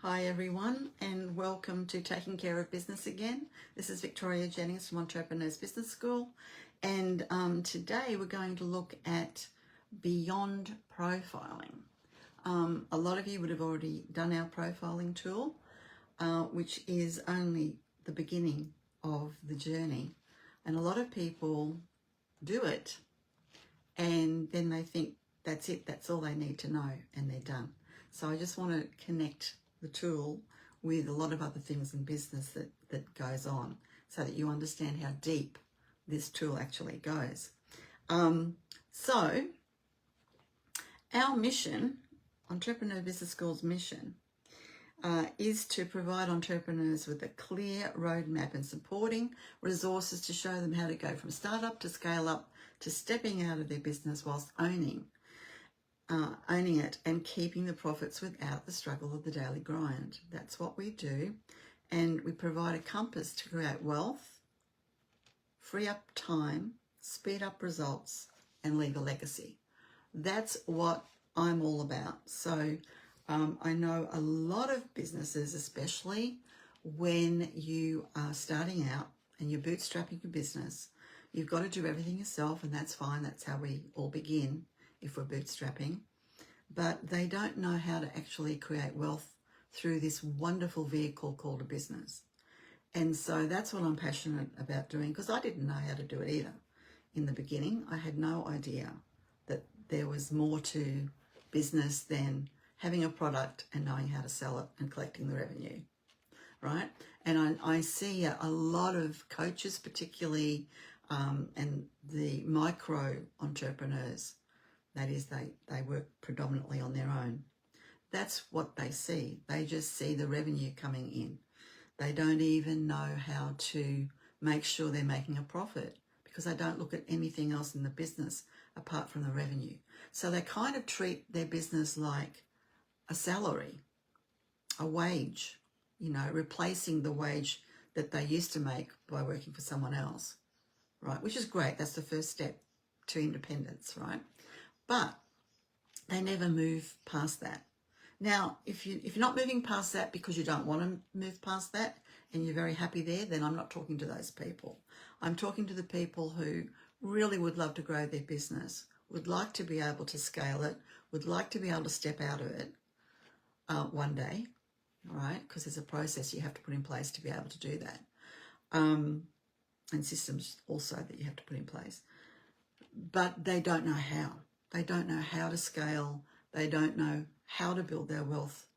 Hi everyone, and welcome to Taking Care of Business again. This is Victoria Jennings from Entrepreneurs Business School, and today we're going to look at beyond profiling. A lot of you would have already done our profiling tool, which is only the beginning of the journey, and a lot of people do it and then they think that's it, that's all they need to know, and they're done. So I just want to connect the tool with a lot of other things in business that goes on so that you understand how deep this tool actually goes. So our mission, Entrepreneur Business School's mission, is to provide entrepreneurs with a clear roadmap and supporting resources to show them how to go from startup to scale up to stepping out of their business whilst owning it and keeping the profits without the struggle of the daily grind. That's what we do, and we provide a compass to create wealth, free up time, speed up results, and leave a legacy. That's what I'm all about. So I know a lot of businesses, especially when you are starting out and you're bootstrapping your business, you've got to do everything yourself, and that's fine. That's how we all begin if we're bootstrapping. But they don't know how to actually create wealth through this wonderful vehicle called a business. And so that's what I'm passionate about doing, because I didn't know how to do it either. In the beginning, I had no idea that there was more to business than having a product and knowing how to sell it and collecting the revenue, right? And I see a lot of coaches, particularly, and the micro entrepreneurs, that is, they work predominantly on their own. That's what they see. They just see the revenue coming in. They don't even know how to make sure they're making a profit, because they don't look at anything else in the business apart from the revenue. So they kind of treat their business like a salary, a wage, replacing the wage that they used to make by working for someone else, right? Which is great. That's the first step to independence, right? But they never move past that. Now, if you're not moving past that because you don't want to move past that and you're very happy there, then I'm not talking to those people. I'm talking to the people who really would love to grow their business, would like to be able to scale it, would like to be able to step out of it one day, right? Because there's a process you have to put in place to be able to do that. And systems also that you have to put in place. But they don't know how. They don't know how to scale. They don't know how to build their wealth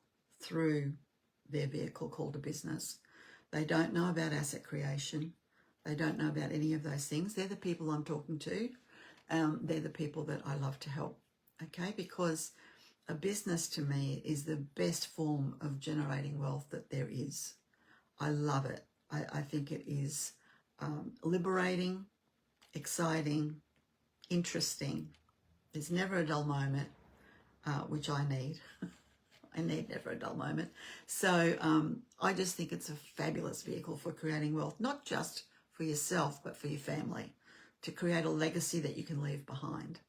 through their vehicle called a business. They don't know about asset creation. They don't know about any of those things. They're the people I'm talking to. They're the people that I love to help, okay? Because a business to me is the best form of generating wealth that there is. I love it. I think it is liberating, exciting, interesting. There's never a dull moment, which I need. I need never a dull moment. So I just think it's a fabulous vehicle for creating wealth, not just for yourself, but for your family, to create a legacy that you can leave behind.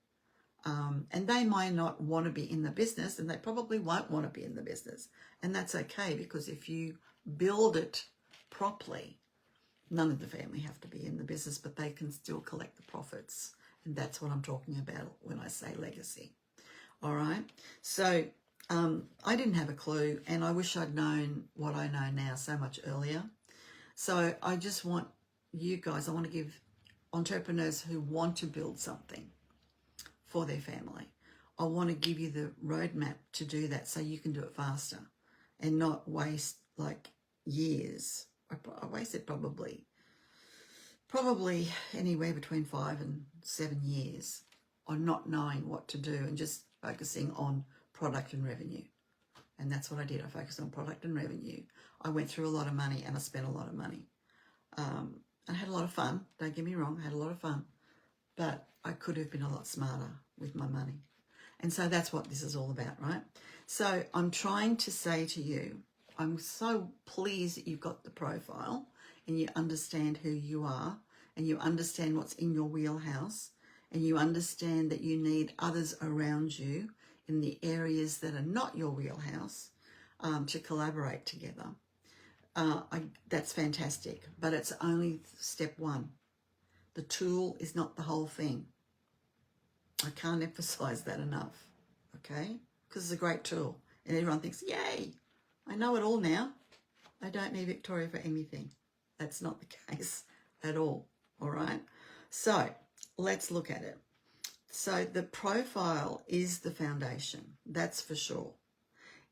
And they might not want to be in the business, and they probably won't want to be in the business. And that's okay, because if you build it properly, none of the family have to be in the business, but they can still collect the profits. And that's what I'm talking about when I say legacy. All right. So I didn't have a clue, and I wish I'd known what I know now so much earlier. So I just want you guys, I want to give entrepreneurs who want to build something for their family, I want to give you the roadmap to do that so you can do it faster and not waste like years. I wasted probably anywhere between 5 and 7 years on not knowing what to do and just focusing on product and revenue. And that's what I did. I focused on product and revenue. I went through a lot of money and I spent a lot of money. I had a lot of fun. Don't get me wrong. I had a lot of fun. But I could have been a lot smarter with my money. And so that's what this is all about, right? So I'm trying to say to you, I'm so pleased that you've got the profile and you understand who you are and you understand what's in your wheelhouse and you understand that you need others around you in the areas that are not your wheelhouse to collaborate together. That's fantastic, but it's only step one. The tool is not the whole thing. I can't emphasize that enough, okay? Because it's a great tool and everyone thinks, yay, I know it all now. I don't need Victoria for anything. That's not the case at all right? So let's look at it. So the profile is the foundation, that's for sure.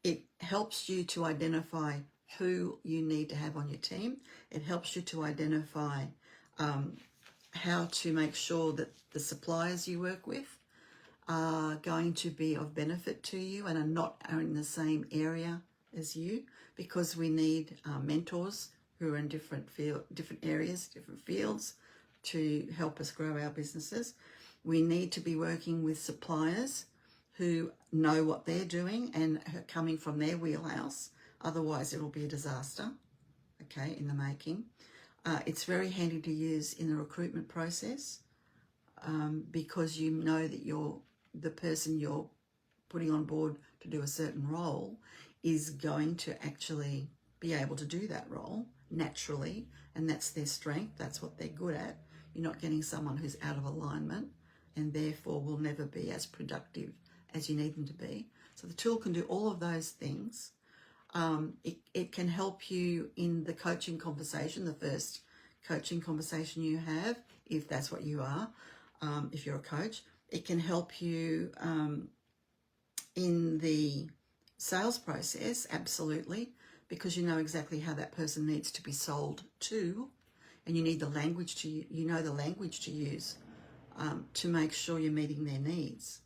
It helps you to identify who you need to have on your team. It helps you to identify how to make sure that the suppliers you work with are going to be of benefit to you and are in the same area as you, because we need mentors who are in different areas, different fields, to help us grow our businesses. We need to be working with suppliers who know what they're doing and are coming from their wheelhouse. Otherwise, it'll be a disaster, okay, in the making. It's very handy to use in the recruitment process because you know that the person you're putting on board to do a certain role is going to actually be able to do that role naturally, and that's their strength, that's what they're good at. You're not getting someone who's out of alignment and therefore will never be as productive as you need them to be. So the tool can do all of those things. It can help you in the coaching conversation, the first coaching conversation you have, if that's what you are, if you're a coach. It can help you in the sales process, absolutely, because you know exactly how that person needs to be sold to, and you need the language the language to use to make sure you're meeting their needs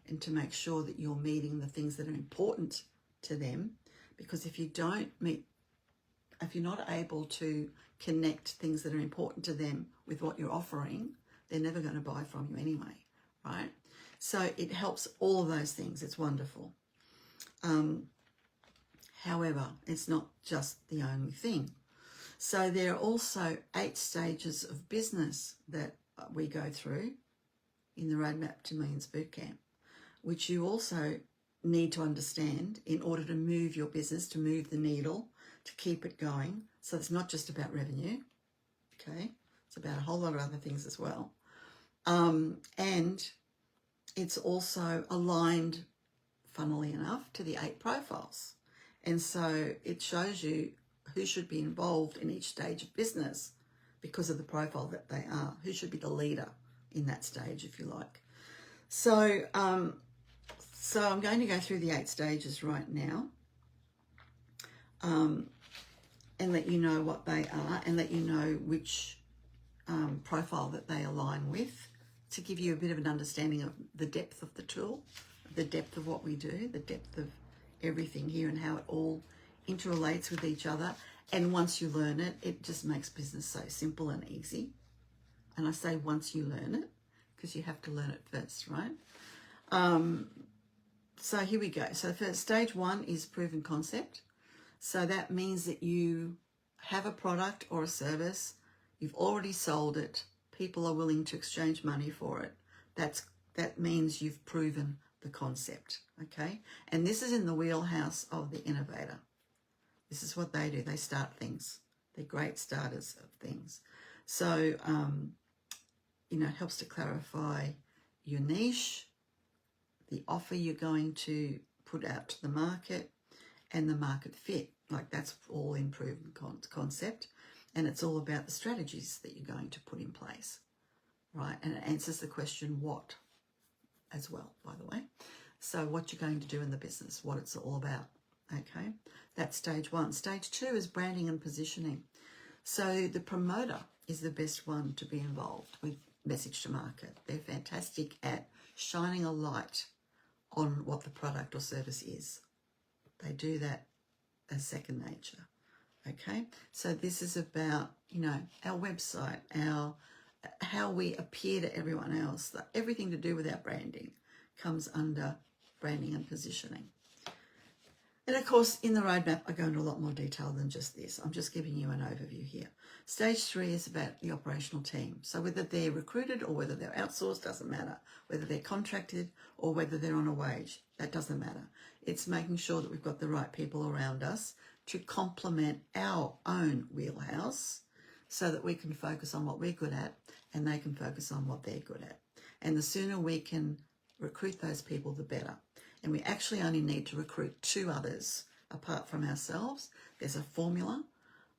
and to make sure that you're meeting the things that are important to them. Because if you're not able to connect things that are important to them with what you're offering, they're never going to buy from you anyway, right? So it helps all of those things. It's wonderful. However, it's not just the only thing. So there are also 8 stages of business that we go through in the Roadmap to Millions Bootcamp, which you also need to understand in order to move your business, to move the needle, to keep it going. So it's not just about revenue, okay? It's about a whole lot of other things as well. And it's also aligned, funnily enough, to the 8 profiles. And so it shows you who should be involved in each stage of business because of the profile that they are, who should be the leader in that stage, if you like. So, so I'm going to go through the 8 stages right now and let you know what they are and let you know which profile that they align with, to give you a bit of an understanding of the depth of the tool, the depth of what we do, the depth of everything here and how it all interrelates with each other. And once you learn it, it just makes business so simple and easy. And I say once you learn it, because you have to learn it first, right? So here we go. So first, stage 1 is proven concept. So that means that you have a product or a service, you've already sold it, people are willing to exchange money for it. That means you've proven the concept, okay? And this is in the wheelhouse of the innovator. This is what they do. They start things. They're great starters of things. So, it helps to clarify your niche, the offer you're going to put out to the market, and the market fit. Like, that's all in proven concept. And it's all about the strategies that you're going to put in place, right? And it answers the question what as well, by the way. So what you're going to do in the business, what it's all about, okay? That's stage 1. Stage 2 is branding and positioning. So the promoter is the best one to be involved with message to market. They're fantastic at shining a light on what the product or service is. They do that as second nature, okay? So this is about, our website, how we appear to everyone else. Everything to do with our branding comes under branding and positioning. And of course, in the roadmap, I go into a lot more detail than just this. I'm just giving you an overview here. Stage 3 is about the operational team. So whether they're recruited or whether they're outsourced, doesn't matter. Whether they're contracted or whether they're on a wage, that doesn't matter. It's making sure that we've got the right people around us to complement our own wheelhouse so that we can focus on what we're good at and they can focus on what they're good at. And the sooner we can recruit those people, the better. And we actually only need to recruit 2 others apart from ourselves. There's a formula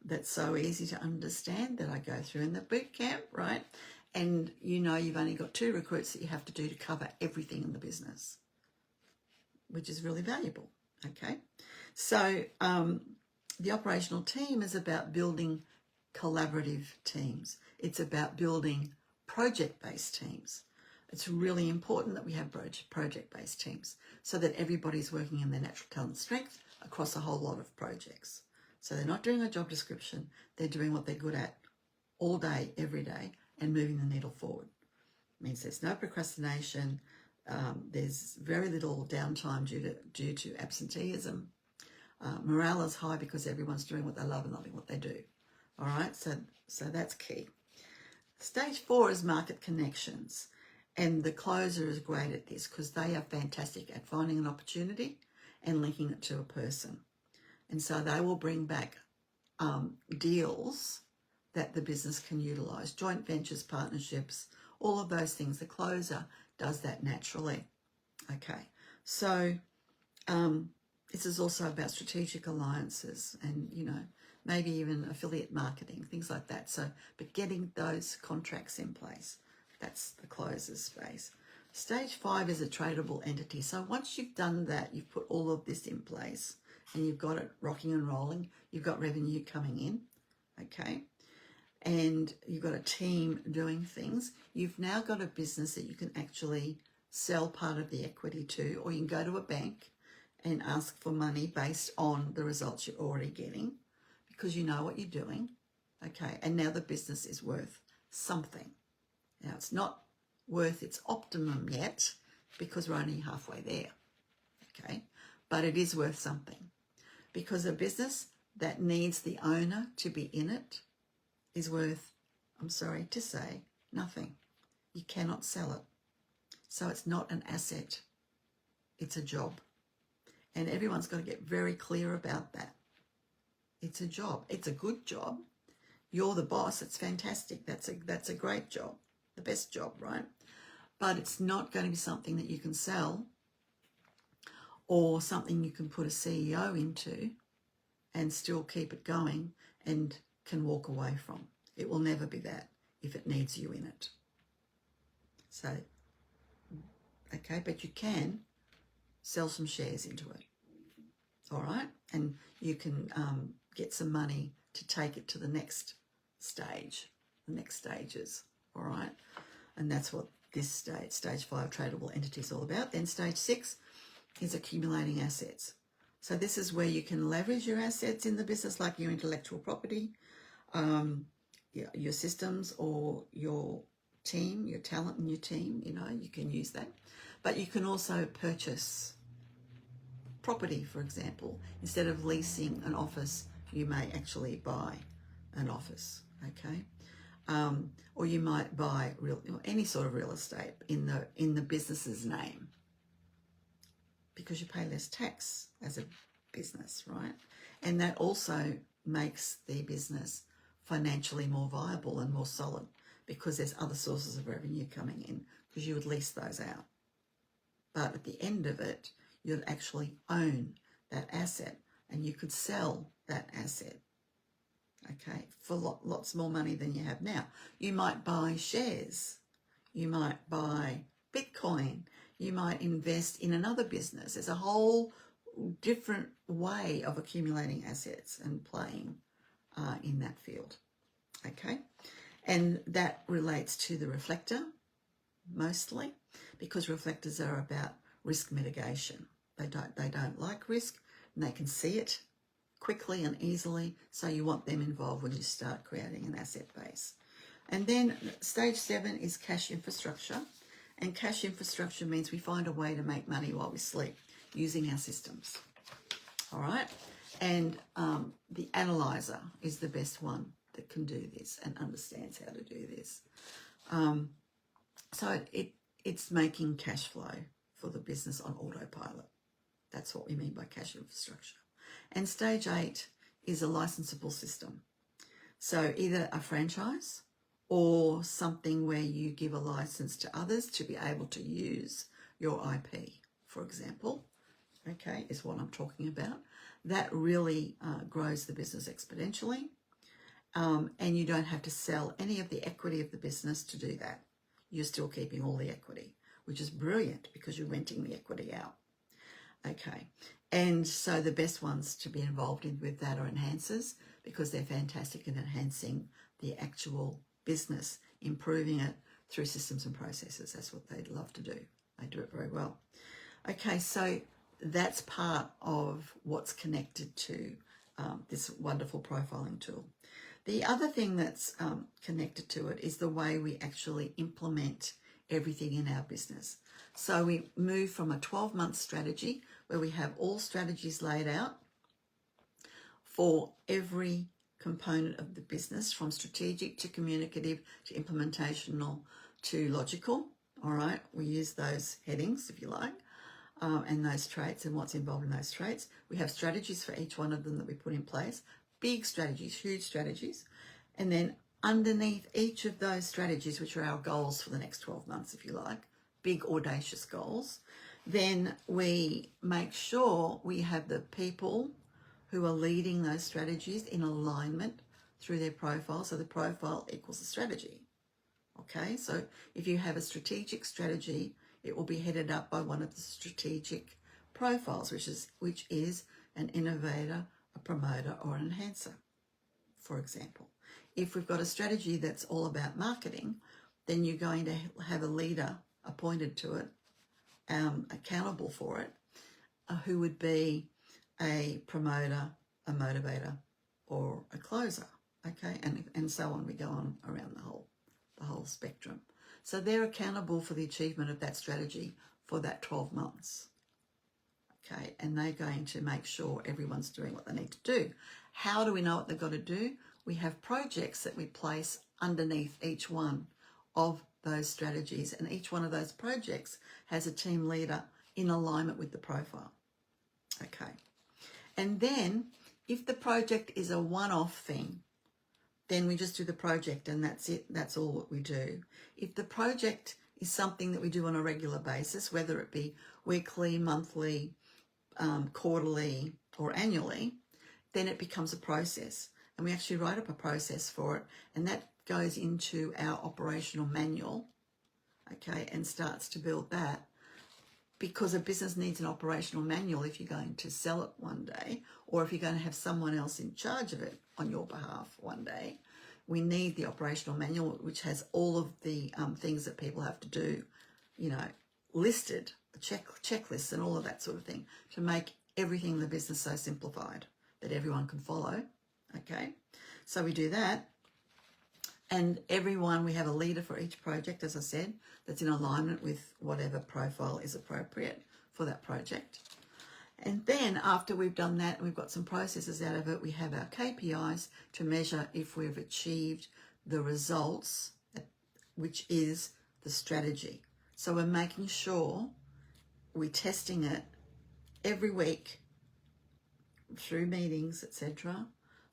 that's so easy to understand that I go through in the boot camp, right? And you know you've only got 2 recruits that you have to do to cover everything in the business, which is really valuable, okay? So the operational team is about building collaborative teams. It's about building project-based teams. It's really important that we have project-based teams so that everybody's working in their natural talent strength across a whole lot of projects. So they're not doing a job description, they're doing what they're good at all day, every day, and moving the needle forward. It means there's no procrastination, there's very little downtime due to absenteeism. Morale is high because everyone's doing what they love and loving what they do. All right, so that's key. Stage 4 is market connections. And the closer is great at this because they are fantastic at finding an opportunity and linking it to a person. And so they will bring back deals that the business can utilise, joint ventures, partnerships, all of those things. The closer does that naturally. Okay, so this is also about strategic alliances and, you know, maybe even affiliate marketing, things like that. So, but getting those contracts in place. That's the closes space. Stage 5 is a tradable entity. So once you've done that, you've put all of this in place and you've got it rocking and rolling, you've got revenue coming in, okay? And you've got a team doing things. You've now got a business that you can actually sell part of the equity to, or you can go to a bank and ask for money based on the results you're already getting because you know what you're doing, okay? And now the business is worth something. Now, it's not worth its optimum yet because we're only halfway there, okay? But it is worth something because a business that needs the owner to be in it is worth, I'm sorry to say, nothing. You cannot sell it. So it's not an asset. It's a job. And everyone's got to get very clear about that. It's a job. It's a good job. You're the boss. It's fantastic. That's a great job. The best job, right? But it's not going to be something that you can sell or something you can put a CEO into and still keep it going and can walk away from. It will never be that if it needs you in it. So, okay, but you can sell some shares into it, all right? And you can get some money to take it to the next stage, the next stages. All right, and that's what this stage 5 tradable entity is all about. Then stage 6 is accumulating assets. So this is where you can leverage your assets in the business, like your intellectual property, your systems, or your team, your talent in your team. You know, you can use that, but you can also purchase property, for example. Instead of leasing an office, you may actually buy an office. Okay. Or you might buy any sort of real estate in the business's name because you pay less tax as a business, right? And that also makes the business financially more viable and more solid because there's other sources of revenue coming in because you would lease those out. But at the end of it, you'd actually own that asset and you could sell that asset, okay, for lots more money than you have now. You might buy shares. You might buy Bitcoin. You might invest in another business. There's a whole different way of accumulating assets and playing in that field, okay? And that relates to the reflector mostly because reflectors are about risk mitigation. They don't like risk and they can see it quickly and easily, so you want them involved when you start creating an asset base. And then stage 7 is cash infrastructure, and cash infrastructure means we find a way to make money while we sleep using our systems. all right? And the analyzer is the best one that can do this and understands how to do this. So it's making cash flow for the business on autopilot. That's what we mean by cash infrastructure. And stage 8 is a licensable system. So either a franchise or something where you give a license to others to be able to use your IP, for example, okay, is what I'm talking about. That really grows the business exponentially. And you don't have to sell any of the equity of the business to do that. You're still keeping all the equity, which is brilliant because you're renting the equity out. Okay, and so the best ones to be involved in with that are enhancers, because they're fantastic in enhancing the actual business, improving it through systems and processes. That's what they'd love to do. They do it very well. Okay, so that's part of what's connected to this wonderful profiling tool. The other thing that's connected to it is the way we actually implement everything in our business. So we move from a 12-month strategy where we have all strategies laid out for every component of the business, from strategic to communicative to implementational to logical. All right, we use those headings, if you like, and those traits and what's involved in those traits. We have strategies for each one of them that we put in place, big strategies, huge strategies. And then underneath each of those strategies, which are our goals for the next 12 months, if you like, big audacious goals, then we make sure we have the people who are leading those strategies in alignment through their profile. So the profile equals the strategy. Okay, so if you have a strategic strategy, it will be headed up by one of the strategic profiles, which is an innovator, a promoter, or an enhancer, for example. If we've got a strategy that's all about marketing, then you're going to have a leader appointed to it, accountable for it, who would be a promoter, a motivator, or a closer. Okay, and so on. We go on around the whole spectrum. So they're accountable for the achievement of that strategy for that 12 months. Okay, and they're going to make sure everyone's doing what they need to do. How do we know what they've got to do? We have projects that we place underneath each one of those strategies, and each one of those projects has a team leader in alignment with the profile. Okay, and then if the project is a one-off thing, then we just do the project and that's it. That's all that we do. If the project is something that we do on a regular basis, whether it be weekly, monthly, quarterly, or annually, then it becomes a process. And we actually write up a process for it, and that goes into our operational manual, okay, and starts to build that. Because a business needs an operational manual if you're going to sell it one day, or if you're going to have someone else in charge of it on your behalf one day. We need the operational manual, which has all of the things that people have to do, you know, listed, checklists and all of that sort of thing, to make everything in the business so simplified that everyone can follow. Okay, so we do that. And everyone, we have a leader for each project, as I said, that's in alignment with whatever profile is appropriate for that project. And then after we've done that, and we've got some processes out of it, we have our KPIs to measure if we've achieved the results, which is the strategy. So we're making sure we're testing it every week through meetings, etc.,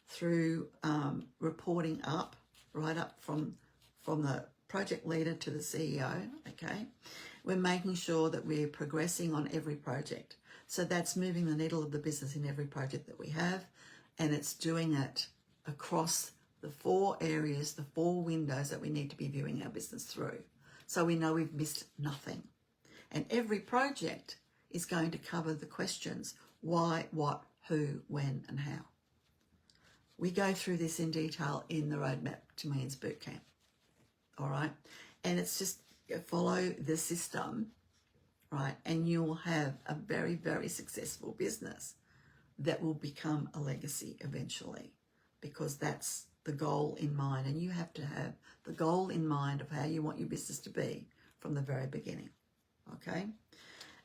through reporting up, right up from the project leader to the CEO, okay? We're making sure that we're progressing on every project. So that's moving the needle of the business in every project that we have, and it's doing it across the 4 areas, the 4 windows that we need to be viewing our business through. So we know we've missed nothing. And every project is going to cover the questions: why, what, who, when, and how. We go through this in detail in the Roadmap to Millions Bootcamp, all right? And it's just follow the system, right? And you'll have a very, very successful business that will become a legacy eventually, because that's the goal in mind. And you have to have the goal in mind of how you want your business to be from the very beginning, okay?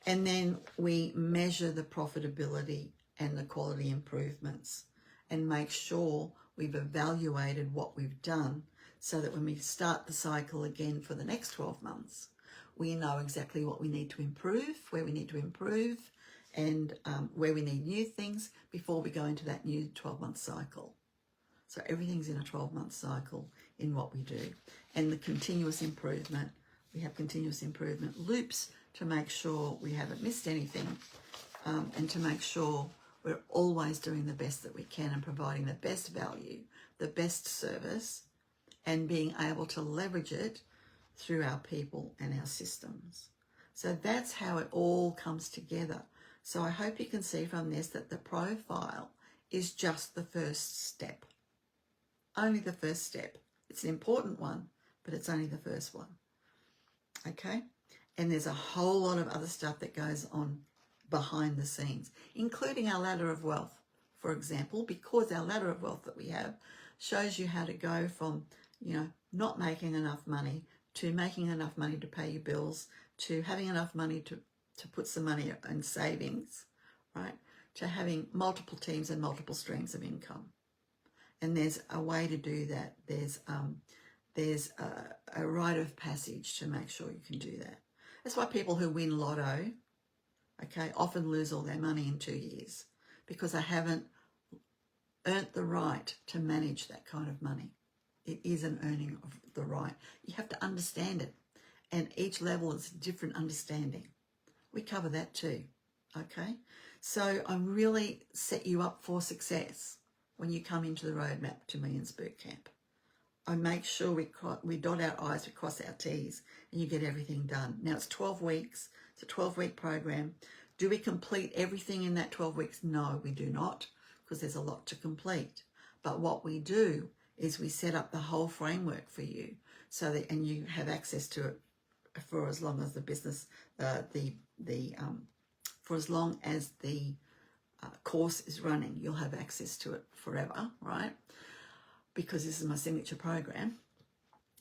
And then we measure the profitability and the quality improvements, and make sure we've evaluated what we've done so that when we start the cycle again for the next 12 months, we know exactly what we need to improve, where we need to improve, and where we need new things before we go into that new 12-month cycle. So everything's in a 12-month cycle in what we do. And the continuous improvement, we have continuous improvement loops to make sure we haven't missed anything, and to make sure we're always doing the best that we can and providing the best value, the best service, and being able to leverage it through our people and our systems. So that's how it all comes together. So I hope you can see from this that the profile is just the first step. Only the first step. It's an important one, but it's only the first one. Okay? And there's a whole lot of other stuff that goes on behind the scenes, including our ladder of wealth, for example, because our ladder of wealth that we have shows you how to go from, not making enough money to making enough money to pay your bills, to having enough money to put some money in savings, right? To having multiple teams and multiple streams of income. And there's a way to do that. There's a rite of passage to make sure you can do that. That's why people who win lotto, okay, often lose all their money in 2 years, because they haven't earned the right to manage that kind of money. It is an earning of the right. You have to understand it. And each level is a different understanding. We cover that too, okay? So I really set you up for success when you come into the roadmap to Millions Bootcamp. I make sure we dot our I's, we cross our T's, and you get everything done. Now it's 12 weeks. It's a 12-week program. Do we complete everything in that 12 weeks? No, we do not, because there's a lot to complete. But what we do is we set up the whole framework for you, so that, and you have access to it for as long as the business, for as long as the course is running. You'll have access to it forever, right? Because this is my signature program.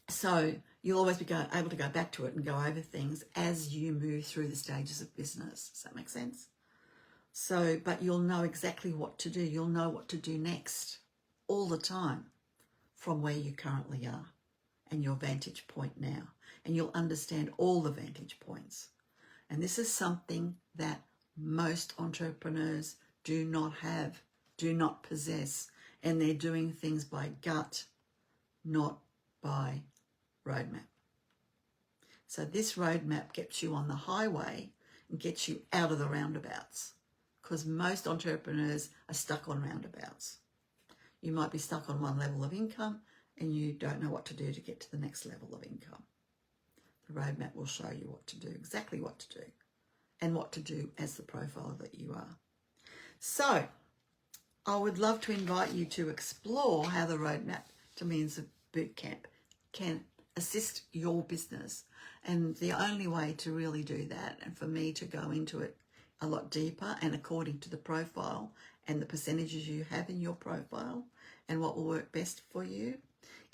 So you'll always be able to go back to it and go over things as you move through the stages of business. Does that make sense? So, but you'll know exactly what to do. You'll know what to do next all the time from where you currently are and your vantage point now. And you'll understand all the vantage points. And this is something that most entrepreneurs do not have, do not possess. And they're doing things by gut, not by roadmap. So this roadmap gets you on the highway and gets you out of the roundabouts, because most entrepreneurs are stuck on roundabouts. You might be stuck on one level of income and you don't know what to do to get to the next level of income. The roadmap will show you what to do, exactly what to do, and what to do as the profile that you are. So I would love to invite you to explore how the roadmap to Millions Bootcamp can assist your business. And the only way to really do that, and for me to go into it a lot deeper and according to the profile and the percentages you have in your profile and what will work best for you,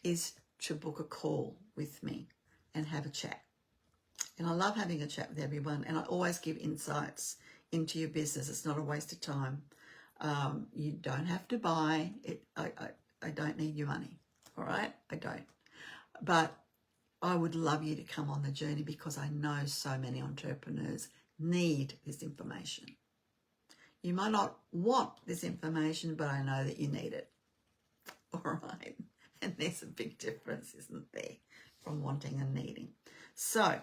is to book a call with me and have a chat. And I love having a chat with everyone, and I always give insights into your business. It's not a waste of time. You don't have to buy it. I don't need your money, all right? I don't. But I would love you to come on the journey, because I know so many entrepreneurs need this information. You might not want this information, but I know that you need it, all right? And there's a big difference, isn't there, from wanting and needing. So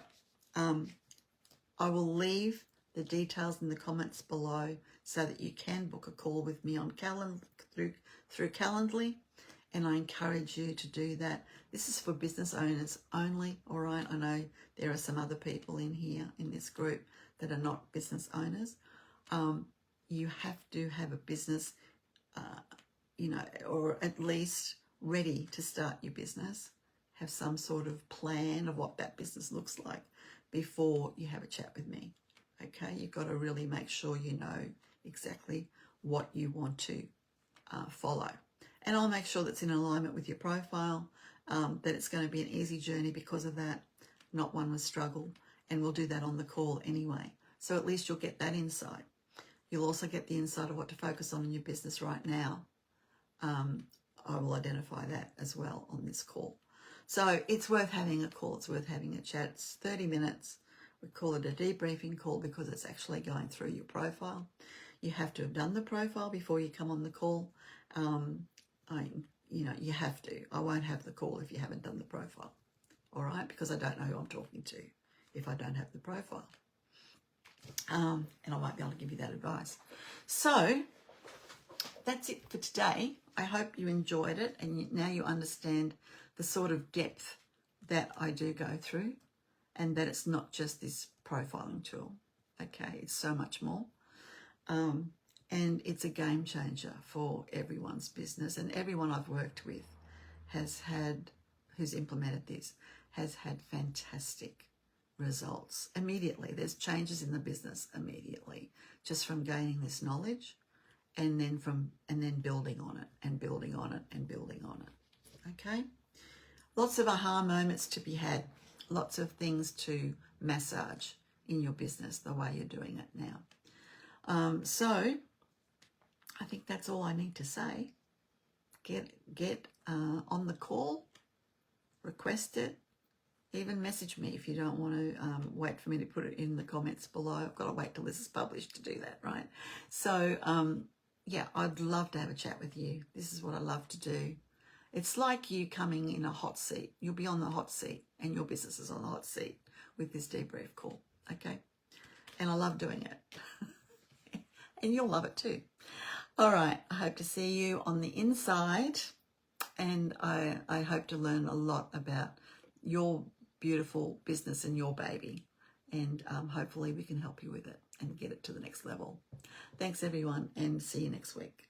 I will leave the details in the comments below so that you can book a call with me on through Calendly, and I encourage you to do that. This is for business owners only, all right? I know there are some other people in here in this group that are not business owners. You have to have a business, or at least ready to start your business. Have some sort of plan of what that business looks like before you have a chat with me. Okay, you've got to really make sure you know exactly what you want to follow. And I'll make sure that's in alignment with your profile, that it's going to be an easy journey because of that, not one with struggle. And we'll do that on the call anyway. So at least you'll get that insight. You'll also get the insight of what to focus on in your business right now. I will identify that as well on this call. So it's worth having a call. It's worth having a chat. It's 30 minutes. We call it a debriefing call because it's actually going through your profile. You have to have done the profile before you come on the call. You have to. I won't have the call if you haven't done the profile. All right? Because I don't know who I'm talking to if I don't have the profile. And I won't be able to give you that advice. So that's it for today. I hope you enjoyed it and now you understand the sort of depth that I do go through and that it's not just this profiling tool. Okay, it's so much more. And it's a game changer for everyone's business, and everyone I've worked with who's implemented this, has had fantastic results immediately. There's changes in the business immediately, just from gaining this knowledge and then building on it and building on it and building on it. Okay? Lots of aha moments to be had, lots of things to massage in your business the way you're doing it now. So I think that's all I need to say. Get on the call, request it, even message me if you don't want to wait for me to put it in the comments below. I've got to wait till this is published to do that, right? So, yeah, I'd love to have a chat with you. This is what I love to do. It's like you coming in a hot seat. You'll be on the hot seat and your business is on the hot seat with this debrief call, okay? And I love doing it. And you'll love it too. All right, I hope to see you on the inside, and I hope to learn a lot about your beautiful business and your baby, and hopefully we can help you with it and get it to the next level. Thanks everyone, and see you next week.